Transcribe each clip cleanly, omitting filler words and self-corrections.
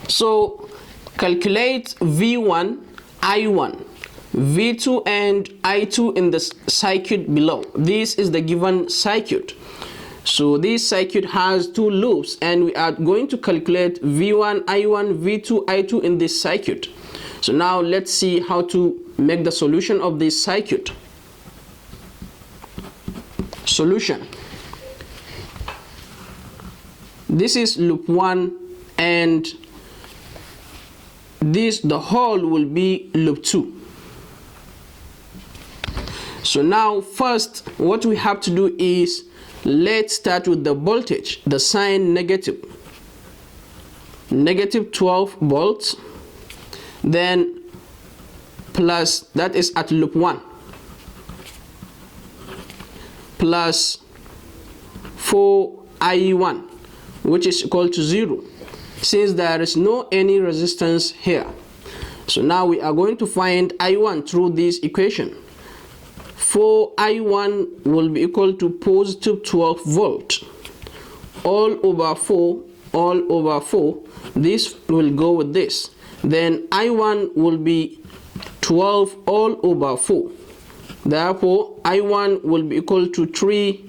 So calculate V1, I1, V2 and I2 in the circuit below. This is the given circuit. So this circuit has two loops, and we are going to calculate V1, I1, V2, I2 in this circuit. So now let's see how to make the solution of this circuit. Solution. This is loop 1, and the whole will be loop 2. So now first what we have to do is, let's start with the voltage, the sign negative 12 volts, then plus, that is at loop 1, plus 4I1, which is equal to 0, since there is no any resistance here. So now we are going to find I1 through this equation. 4I1 will be equal to positive 12 volt, all over 4, this will go with this. Then I1 will be 12 all over 4. Therefore, I1 will be equal to 3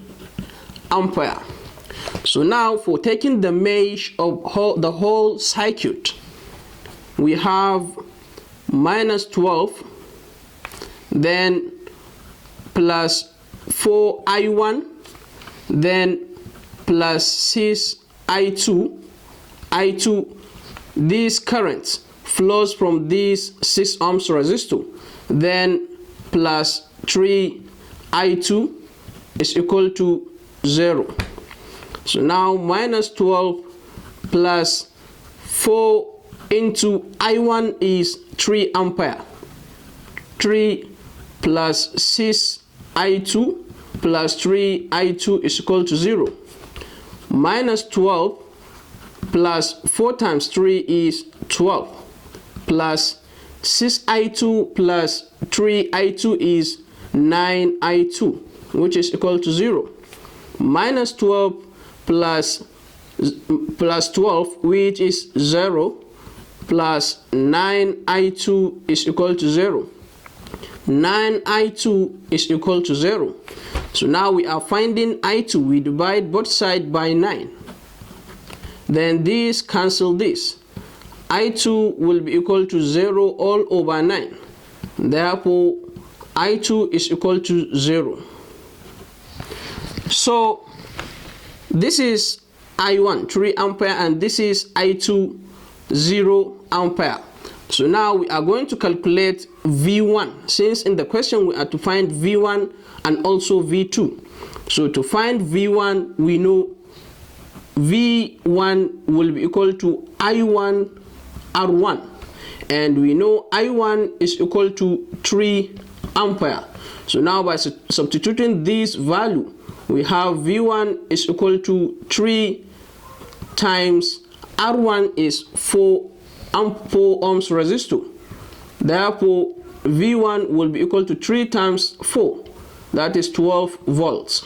ampere. So now for taking the mesh of the whole circuit, we have minus 12, then plus 4I1, then plus 6I2. This current flows from this 6 ohms resistor, then plus 3I2 is equal to 0. So now minus 12 plus 4 into I1 is 3 ampere. 3 plus 6I2 plus 3I2 is equal to 0. Minus 12 plus 4 times 3 is 12, plus 6I2 plus 3I2 is 9I2, which is equal to 0. Minus 12 plus 12, which is 0, plus 9I2 is equal to 0. 9I2 is equal to 0. So now we are finding I2. We divide both sides by 9. Then this cancel this. I2 will be equal to 0 all over 9. Therefore, I2 is equal to 0. So this is I1 3 ampere, and this is I2 0 ampere. So now we are going to calculate V1, since in the question we are to find V1 and also V2. So to find V1, we know V1 will be equal to I1 R1, and we know I1 is equal to 3 ampere. So now by substituting this value, we have V1 is equal to 3 times R1 is 4 ohms resistor. Therefore, V1 will be equal to 3 times 4, that is 12 volts.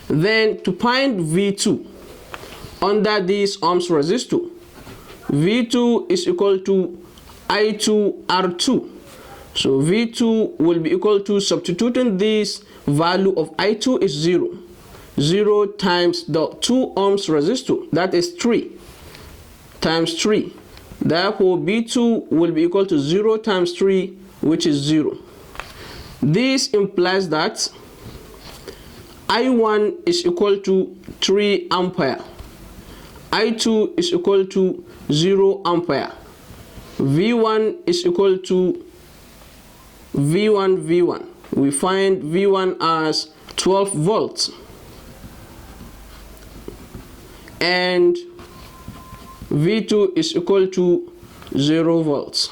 Then to find V2 under this ohms resistor, V2 is equal to I2 R2. So V2 will be equal to, substituting this value of I2 is 0. 0 times the 2 ohms resistor, that is 3 times 3. Therefore, B2 will be equal to 0 times 3, which is 0. This implies that I1 is equal to 3 ampere. I2 is equal to 0 ampere. V1 is equal to V1. We find V1 as 12 volts. And V2 is equal to 0 volts.